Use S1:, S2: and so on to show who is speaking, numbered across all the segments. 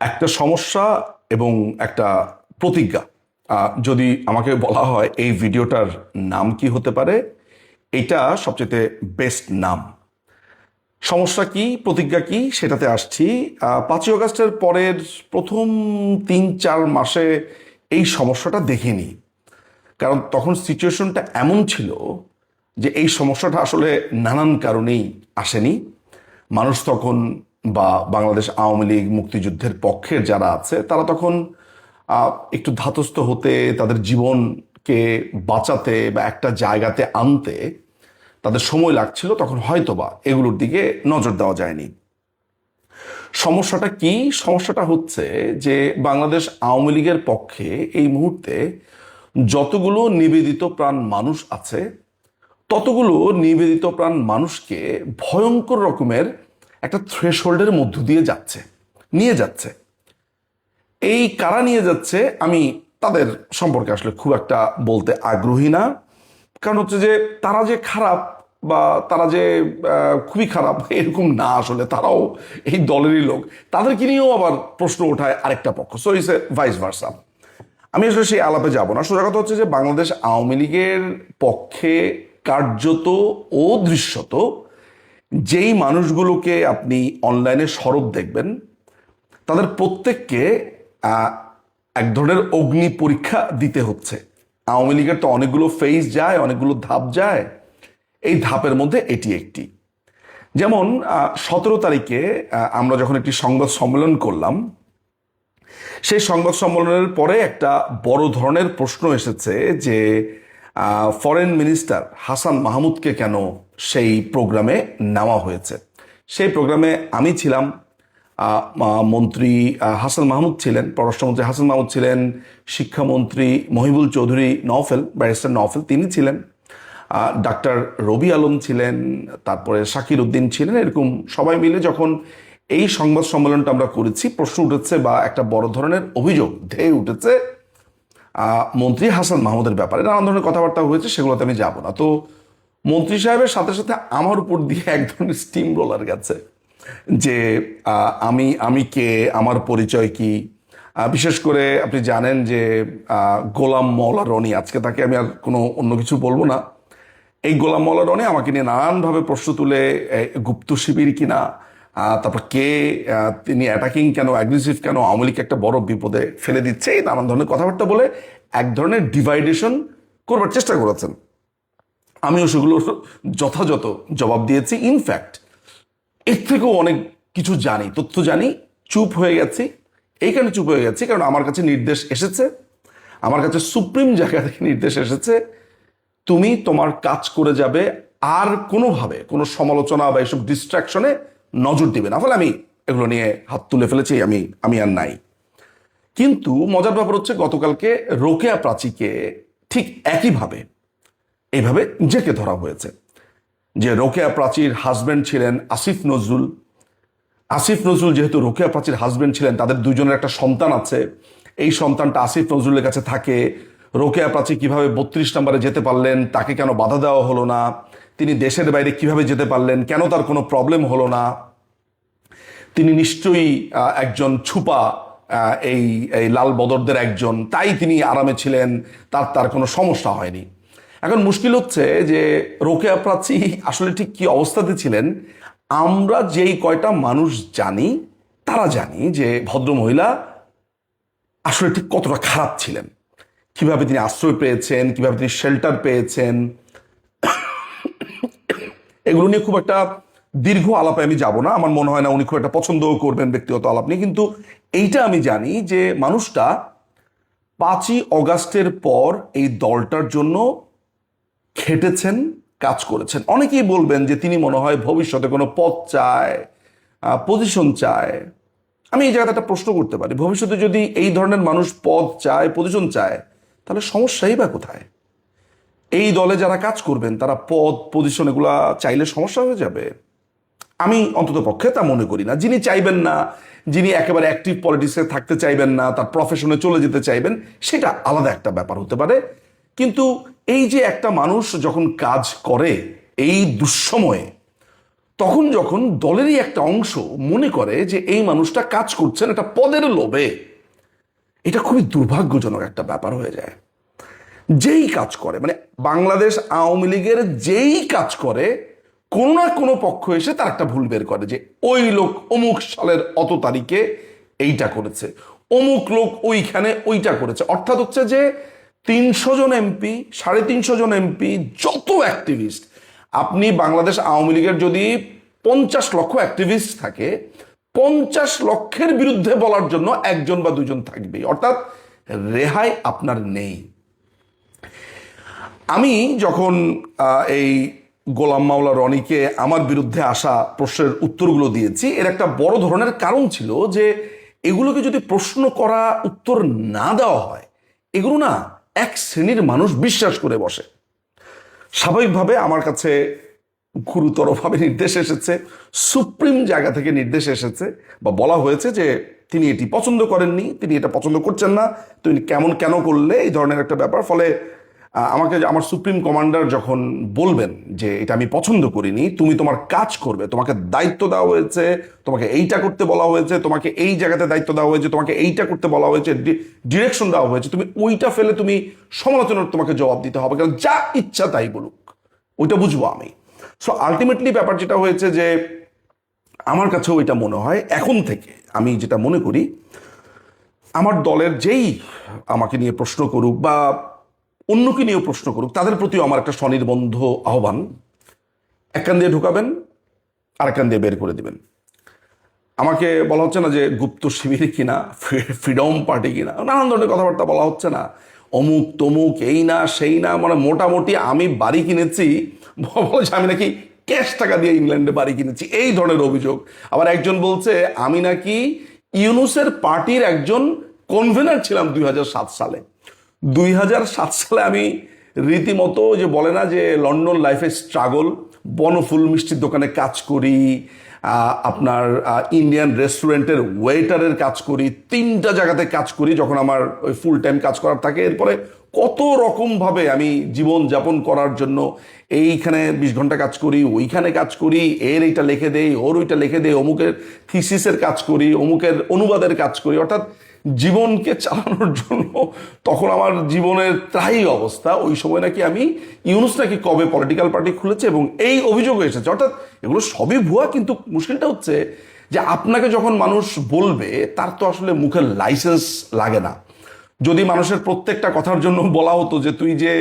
S1: একটা সমস্যা এবং একটা প্রতিজ্ঞা। যদি আমাকে বলা হয় এই ভিডিওটার নাম কি হতে পারে, এটা সবচেয়ে বেস্ট নাম। সমস্যা কি, প্রতিজ্ঞা কি, সেটাতে আসছি। 5ই অগাস্টের পরের প্রথম 3-4 মাসে এই সমস্যাটা দেখিনি, কারণ তখন সিচুয়েশনটা এমন ছিল যে এই সমস্যাটা আসলে নানান কারণেই আসেনি। মানুষ তখন, বা বাংলাদেশ আওয়ামী লীগ মুক্তিযুদ্ধের পক্ষের যারা আছে তারা তখন একটু ধাতস্থ হতে, তাদের জীবনকে বাঁচাতে বা একটা জায়গাতে আনতে তাদের সময় লাগছিল, তখন হয়তোবা এগুলোর দিকে নজর দেওয়া যায়নি। সমস্যাটা কি? সমস্যাটা হচ্ছে যে বাংলাদেশ আওয়ামী লীগের পক্ষে এই মুহূর্তে যতগুলো নিবেদিত প্রাণ মানুষ আছে, ততগুলো নিবেদিত প্রাণ মানুষকে ভয়ঙ্কর রকমের একটা থ্রেশহোল্ডের মধ্য দিয়ে নিয়ে যাচ্ছে। এই কারা নিয়ে যাচ্ছে আমি তাদের সম্পর্কে আসলে খুব একটা বলতে আগ্রহী না, কারণ হচ্ছে যে তারা যে খারাপ বা তারা যে খুবই খারাপ এরকম না, আসলে তারাও এই দলেরই লোক। তাদেরকে নিয়েও আবার প্রশ্ন ওঠায় আরেকটা পক্ষ, so it's a vice versa. আমি আসলে সেই আলাপে যাব না। সোজা কথা হচ্ছে যে বাংলাদেশ আওয়ামী লীগের পক্ষে কার্যত ও দৃশ্যত যেই মানুষগুলোকে আপনি অনলাইনে সরব দেখবেন, তাদের প্রত্যেককে এক ধরনের অগ্নি পরীক্ষা দিতে হচ্ছে। আওয়ামী লীগের তো অনেকগুলো ফেজ যায়, অনেকগুলো ধাপ যায়, এই ধাপের মধ্যে এটি একটি। যেমন 17 তারিখে আমরা যখন একটি সংবাদ সম্মেলন করলাম, সেই সংবাদ সম্মেলনের পরে একটা বড় ধরনের প্রশ্ন এসেছে যে ফরেন মিনিস্টার হাসান মাহমুদকে কেন সেই প্রোগ্রামে নেওয়া হয়েছে। সেই প্রোগ্রামে আমি ছিলাম, মন্ত্রী হাসান মাহমুদ ছিলেন, পররাষ্ট্রমন্ত্রী হাসান মাহমুদ ছিলেন, শিক্ষামন্ত্রী মহিবুল চৌধুরী নওফেল, ব্যারিস্টার নওফেল তিনি ছিলেন, ডাক্তার রবি আলম ছিলেন, তারপরে শাকির উদ্দিন ছিলেন। এরকম সবাই মিলে যখন এই সংবাদ সম্মেলনটা আমরা করেছি, প্রশ্ন উঠেছে বা একটা বড় ধরনের অভিযোগ ধেয়ে উঠেছে মন্ত্রী হাসান মাহমুদের ব্যাপারে। নানান ধরনের কথাবার্তা হয়েছে, সেগুলোতে আমি যাব না। তো মন্ত্রী সাহেবের সাথে সাথে আমার উপর দিয়ে এক ধরনের স্টিম রোলার গেছে যে আমি কে, আমার পরিচয় কি। বিশেষ করে আপনি জানেন যে গোলাম মওলা রনি, আজকে তাকে আমি আর কোনো অন্য কিছু বলবো না, এই গোলাম মওলা রনি আমাকে নিয়ে নানানভাবে প্রশ্ন তুলে, গুপ্ত শিবির কিনা, তারপর কে, তিনি অ্যাটাকিং কেন, অ্যাগ্রেসিভ কেন, আওয়ামী লীগকে একটা বড় বিপদে ফেলে দিচ্ছে, এই নানান ধরনের কথাবার্তা বলে এক ধরনের ডিভাইডেশন করবার চেষ্টা করেছেন। আমিও সেগুলোর যথাযথ জবাব দিয়েছি। ইনফ্যাক্ট এর থেকেও অনেক কিছু জানি, তথ্য জানি, চুপ হয়ে গেছি। এইখানে চুপ হয়ে গেছি কারণ আমার কাছে নির্দেশ এসেছে, আমার কাছে সুপ্রিম জায়গা থেকে নির্দেশ এসেছে, তুমি তোমার কাজ করে যাবে, আর কোনোভাবে কোনো সমালোচনা বা এসব ডিস্ট্রাকশনে নজর দিবে না। ফলে আমি এগুলো নিয়ে হাত তুলে ফেলেছি, আমি আর নাই। কিন্তু মজার ব্যাপার হচ্ছে গতকালকে রোকেয়া প্রাচীকে ঠিক একইভাবে এইভাবে জেকে ধরা হয়েছে যে রোকেয়া প্রাচীর হাজব্যান্ড ছিলেন আসিফ নজরুল। আসিফ নজরুল যেহেতু রোকেয়া প্রাচীর হাজব্যান্ড ছিলেন, তাদের দুজনের একটা সন্তান আছে, এই সন্তানটা আসিফ নজরুলের কাছে থাকে। রোকেয়া প্রাচী কিভাবে 32 নম্বরে যেতে পারলেন, তাকে কেন বাধা দেওয়া হলো না, তিনি দেশের বাইরে কিভাবে যেতে পারলেন, কেন তার কোনো প্রবলেম হলো না, তিনি নিশ্চয়ই একজন ছুপা এই এই লাল বদরদের একজন, তাই তিনি আরামে ছিলেন, তার কোনো সমস্যা হয়নি। এখন মুশকিল হচ্ছে যে রোকেয়া প্রাচী আসলে ঠিক কি অবস্থাতে ছিলেন, আমরা যেই কয়টা মানুষ জানি তারা জানি যে ভদ্রমহিলা আসলে ঠিক কতটা খারাপ ছিলেন, কিভাবে তিনি আশ্রয় পেয়েছেন, কিভাবে তিনি শেল্টার পেয়েছেন, এগুলো নিয়ে খুব একটা দীর্ঘ আলাপে আমি যাব না। আমার মনে হয় না উনি খুব একটা পছন্দও করবেন ব্যক্তিগত আলাপ নিয়ে। কিন্তু এইটা আমি জানি যে মানুষটা 5ই অগাস্টের পর এই দলটার জন্য খেটেছেন, কাজ করেছেন। অনেকেই বলবেন যে তিনি মনে হয় ভবিষ্যতে কোনো পদ চায়, পজিশন চায়। আমি এই জায়গাতে একটা প্রশ্ন করতে পারি, ভবিষ্যতে যদি এই ধরনের মানুষ পদ চায়, পজিশন চায়, তাহলে সমস্যাই বা কোথায়? এই দলে যারা কাজ করবেন তারা পদ পজিশন এগুলা চাইলে সমস্যা হয়ে যাবে? আমি অন্তত পক্ষে তা মনে করি না। যিনি চাইবেন না, যিনি একেবারে অ্যাক্টিভ পলিটিক্সে থাকতে চাইবেন না, তার প্রফেশনে চলে যেতে চাইবেন, সেটা আলাদা একটা ব্যাপার হতে পারে। কিন্তু এই যে একটা মানুষ যখন কাজ করে এই দুঃসময়ে, তখন যখন দলেরই একটা অংশ মনে করে যে এই মানুষটা কাজ করছেন একটা পদের লোভে, এটা খুবই দুর্ভাগ্যজনক একটা ব্যাপার হয়ে যায়। যেই কাজ করে, মানে বাংলাদেশ আওয়ামী লীগের যেই কাজ করে, কোনো না কোনো পক্ষ এসে তার একটা ভুল বের করে যে ওই লোক অমুক সালের অত তারিখে এইটা করেছে, অমুক লোক ওইখানে ওইটা করেছে। অর্থাৎ হচ্ছে যে 300 জন এমপি, 350 জন এমপি, যত অ্যাক্টিভিস্ট, আপনি বাংলাদেশ আওয়ামী লীগের যদি 50 লক্ষ অ্যাক্টিভিস্ট থাকে, 50 লক্ষের বিরুদ্ধে বলার জন্য একজন বা দুজন থাকবেই। অর্থাৎ রেহাই আপনার নেই। আমি যখন এই গোলাম মাওলা রনিকে আমার বিরুদ্ধে আসা প্রশ্নের উত্তরগুলো দিয়েছি, এর একটা বড় ধরনের কারণ ছিল যে এগুলোকে যদি প্রশ্ন করা উত্তর না দেওয়া হয়, এগুলো না এক শ্রেণীর মানুষ বিশ্বাস করে বসে। স্বাভাবিকভাবে আমার কাছে গুরুতরভাবে নির্দেশ এসেছে, সুপ্রিম জায়গা থেকে নির্দেশ এসেছে বা বলা হয়েছে যে তিনি এটি পছন্দ করেননি, তিনি এটা পছন্দ করছেন না, তুমি কেন করলে, এই ধরনের একটা ব্যাপার। ফলে আমাকে আমার সুপ্রিম কমান্ডার যখন বলবেন যে এটা আমি পছন্দ করিনি, তুমি তোমার কাজ করবে, তোমাকে দায়িত্ব দেওয়া হয়েছে, তোমাকে এইটা করতে বলা হয়েছে, তোমাকে এই জায়গাতে দায়িত্ব দেওয়া হয়েছে, তোমাকে এইটা করতে বলা হয়েছে, ডিরেকশন দেওয়া হয়েছে, তুমি ওইটা ফেলে তুমি সমালোচনার তোমাকে জবাব দিতে হবে, কারণ যা ইচ্ছা তাই বলুক, ওইটা বুঝবো আমি। সো আলটিমেটলি ব্যাপার যেটা হয়েছে যে আমার কাছেও এটা মনে হয়, এখন থেকে আমি যেটা মনে করি, আমার দলের যেই আমাকে নিয়ে প্রশ্ন করুক বা অন্যকে নিয়েও প্রশ্ন করুক, তাদের প্রতিও আমার একটা স্বনির্বন্ধ আহ্বান, এক কান দিয়ে ঢুকাবেন, আরেক কান দিয়ে বের করে দিবেন। আমাকে বলা হচ্ছে না যে গুপ্ত শিবির কিনা, ফ্রিডম পার্টি কিনা, নানান ধরনের কথাবার্তা বলা হচ্ছে না, অমুক তমুক, এই না সেই না, মানে মোটামুটি আমি বাড়ি কিনেছি, বলছে আমি নাকি ক্যাশ টাকা দিয়ে ইংল্যান্ডে বাড়ি কিনেছি, এই ধরনের অভিযোগ। আবার একজন বলছে আমি নাকি ইউনুসের পার্টির একজন কনভেনার ছিলাম 2007 সালে। 2007 সালে আমি রীতিমতো, যে বলে না যে লন্ডন লাইফে স্ট্রাগল, বনফুল মিষ্টির দোকানে কাজ করি, আপনার ইন্ডিয়ান রেস্টুরেন্টের ওয়েটারের কাজ করি, 3টা জায়গাতে কাজ করি যখন আমার ওই ফুল টাইম কাজ করার থাকে। এরপরে কত রকমভাবে আমি জীবন যাপন করার জন্য এইখানে 20 ঘন্টা কাজ করি, ওইখানে কাজ করি, এর এইটা লিখে দেই, ওর ওইটা লিখে দেই, অমুকের থিসিসের কাজ করি, অমুকের অনুবাদের কাজ করি। অর্থাৎ জীবনকে চালানোর জন্য তখন আমার জীবনের ত্রাহি অবস্থা। ওই সময় নাকি আমি ইউনুস নাকি কবে পলিটিক্যাল পার্টি খুলেছে এবং এই অভিযোগ এসেছে। অর্থাৎ এগুলো সবই ভুয়া। কিন্তু মুশকিলটা হচ্ছে যে আপনাকে যখন মানুষ বলবে, তার তো আসলে মুখের লাইসেন্স লাগে না। যদি মানুষের প্রত্যেকটা কথার জন্য বলা হতো যে তুই যে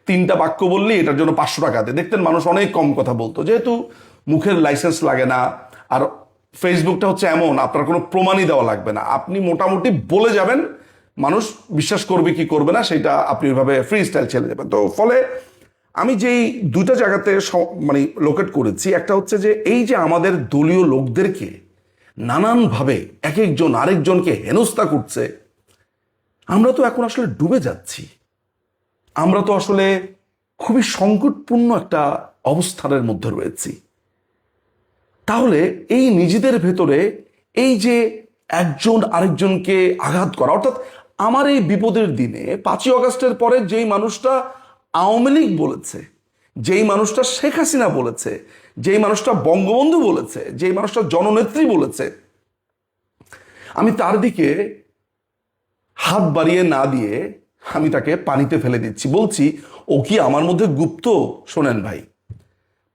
S1: 3টা বাক্য বললি এটার জন্য 500 টাকা দে, দেখতেন মানুষ অনেক কম কথা বলতো, যেহেতু মুখের লাইসেন্স লাগে না। আর ফেসবুকটা হচ্ছে এমন, আপনার কোনো প্রমাণই দেওয়া লাগবে না, আপনি মোটামুটি বলে যাবেন, মানুষ বিশ্বাস করবে কি করবে না সেটা আপনি ওইভাবে ফ্রি স্টাইল ছেড়ে যাবেন। তো ফলে আমি যেই 2টা জায়গাতে মানে লোকেট করেছি, একটা হচ্ছে যে এই যে আমাদের দলীয় লোকদেরকে নানানভাবে এক একজন আরেকজনকে হেনস্থা করছে, আমরা তো এখন আসলে ডুবে যাচ্ছি। আমরা তো আসলে খুবই সংকটপূর্ণ একটা অবস্থানের মধ্যে রয়েছি। তাহলে এই নিজেদের ভেতরে এই যে একজন আরেকজনকে আঘাত করা, অর্থাৎ আমার এই বিপদের দিনে 5ই অগাস্টের পরে যেই মানুষটা আওয়ামী লীগ বলেছে, যেই মানুষটা শেখ হাসিনা বলেছে, যেই মানুষটা বঙ্গবন্ধু বলেছে, যেই মানুষটা জননেত্রী বলেছে, আমি তার দিকে হাত বাড়িয়ে না দিয়ে আমি তাকে পানিতে ফেলে দিচ্ছি, বলছি ও কি আমার মধ্যে গুপ্ত? শোনেন ভাই,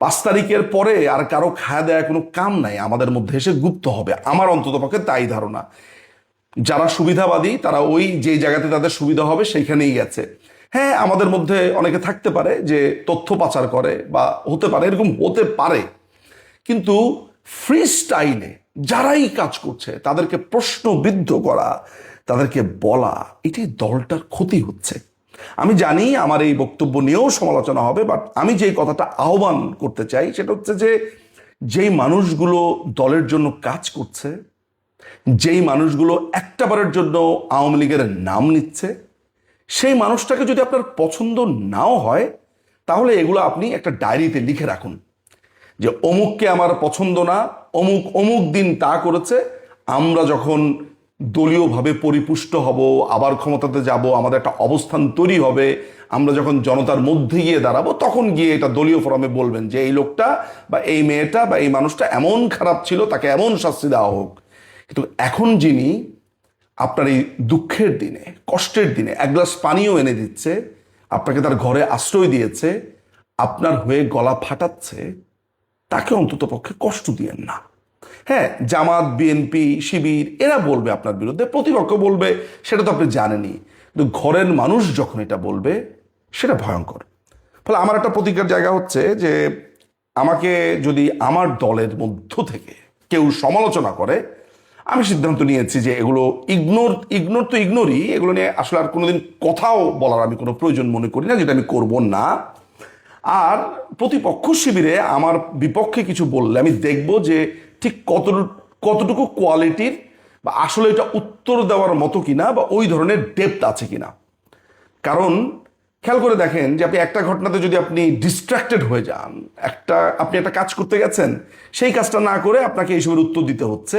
S1: 5 তারিখের পরে আর কারো খাওয়া দেয়া কোনো কাম নাই আমাদের মধ্যে এসে গুপ্ত হবে, আমার অন্ততপক্ষে তাই ধারণা। যারা সুবিধাবাদী তারা ওই যে জায়গাতে তাদের সুবিধা হবে সেইখানেই গেছে। হ্যাঁ, আমাদের মধ্যে অনেকে থাকতে পারে যে তথ্য পাচার করে বা হতে পারে, এরকম হতে পারে, কিন্তু ফ্রি স্টাইলে যারাই কাজ করছে তাদেরকে প্রশ্নবিদ্ধ করা, তাদেরকে বলা, এটি দলটার ক্ষতি হচ্ছে। আমি জানি আমার এই বক্তব্য নিয়েও সমালোচনা হবে, বাট আমি যেই কথাটা আহ্বান করতে চাই সেটা হচ্ছে যে যেই মানুষগুলো দলের জন্য কাজ করছে, যেই মানুষগুলো একটাবারের জন্য আওয়ামী লীগের নাম নিচ্ছে, সেই মানুষটাকে যদি আপনার পছন্দ নাও হয়, তাহলে এগুলো আপনি একটা ডায়েরিতে লিখে রাখুন যে অমুককে আমার পছন্দ না, অমুক অমুক দিন তা করেছে, আমরা যখন দলীয়ভাবে পরিপুষ্ট হব, আবার ক্ষমতাতে যাব, আমাদের একটা অবস্থান তৈরি হবে, আমরা যখন জনতার মধ্যে গিয়ে দাঁড়াবো তখন গিয়ে এটা দলীয় ফোরামে বলবেন যে এই লোকটা বা এই মেয়েটা বা এই মানুষটা এমন খারাপ ছিল, তাকে এমন শাস্তি দেওয়া হোক। কিন্তু এখন যিনি আপনার এই দুঃখের দিনে, কষ্টের দিনে এক গ্লাস পানিও এনে দিচ্ছে, আপনাকে তার ঘরে আশ্রয় দিয়েছে, আপনার হয়ে গলা ফাটাচ্ছে, তাকে অন্তত পক্ষে কষ্ট দিয়েন না। হ্যাঁ, জামাত, বিএনপি, শিবির এরা বলবে আপনার বিরুদ্ধে, প্রতিপক্ষ বলবে, সেটা তো আপনি জানেনই। কিন্তু ঘরের মানুষ যখন এটা বলবে সেটা ভয়ঙ্কর। ফলে আমার একটা প্রতিজ্ঞার জায়গা হচ্ছে যে আমাকে যদি আমার দলের মধ্য থেকে কেউ সমালোচনা করে, আমি সিদ্ধান্ত নিয়েছি যে এগুলো ইগনোর তো ইগনোরই, এগুলো নিয়ে আসলে আর কোনোদিন কথাও বলার আমি কোনো প্রয়োজন মনে করি না, যেটা আমি করব না। আর প্রতিপক্ষ শিবিরে আমার বিপক্ষে কিছু বললে আমি দেখব যে ঠিক কতটুকু কোয়ালিটির বা আসলে এটা উত্তর দেওয়ার মতো কিনা বা ওই ধরনের ডেপথ আছে কিনা। কারণ খেয়াল করে দেখেন যে আপনি একটা ঘটনাতে যদি আপনি ডিস্ট্রাক্টেড হয়ে যান, আপনি একটা কাজ করতে গেছেন, সেই কাজটা না করে আপনাকে এইসবের উত্তর দিতে হচ্ছে,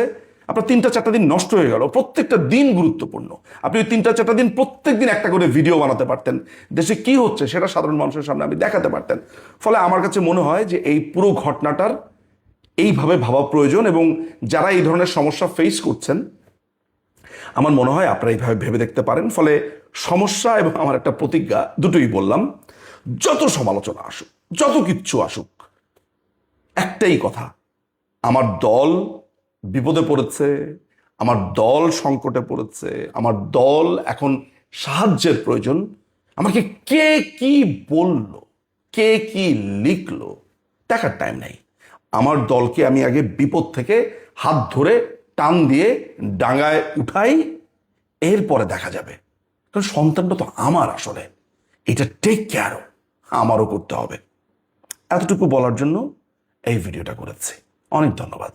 S1: আপনার 3-4টা দিন নষ্ট হয়ে গেল। প্রত্যেকটা দিন গুরুত্বপূর্ণ। আপনি ওই 3-4টা দিন প্রত্যেক দিন একটা করে ভিডিও বানাতে পারতেন, দেশে কি হচ্ছে সেটা সাধারণ মানুষের সামনে আপনি দেখাতে পারতেন। ফলে আমার কাছে মনে হয় যে এই পুরো ঘটনাটার এইভাবে ভাবা প্রয়োজন, এবং যারা এই ধরনের সমস্যা ফেস করছেন আমার মনে হয় আপনারা এইভাবে ভেবে দেখতে পারেন। ফলে সমস্যা এবং আমার একটা প্রতিজ্ঞা দুটোই বললাম, যত সমালোচনা আসুক, যত কিচ্ছু আসুক, একটাই কথা, আমার দল বিপদে পড়েছে, আমার দল সংকটে পড়েছে, আমার দল এখন সাহায্যের প্রয়োজন। আমাকে কে কি বলল, কে কি লিখলো দেখার টাইম নাই। আমার দলকে আমি আগে বিপদ থেকে হাত ধরে টান দিয়ে ডাঙায় উঠাই, এরপরে দেখা যাবে। কারণ সন্তানটা তো আমার, আসলে এটা টেক কেয়ারও আমারও করতে হবে। এতটুকু বলার জন্য এই ভিডিওটা করেছি। অনেক ধন্যবাদ।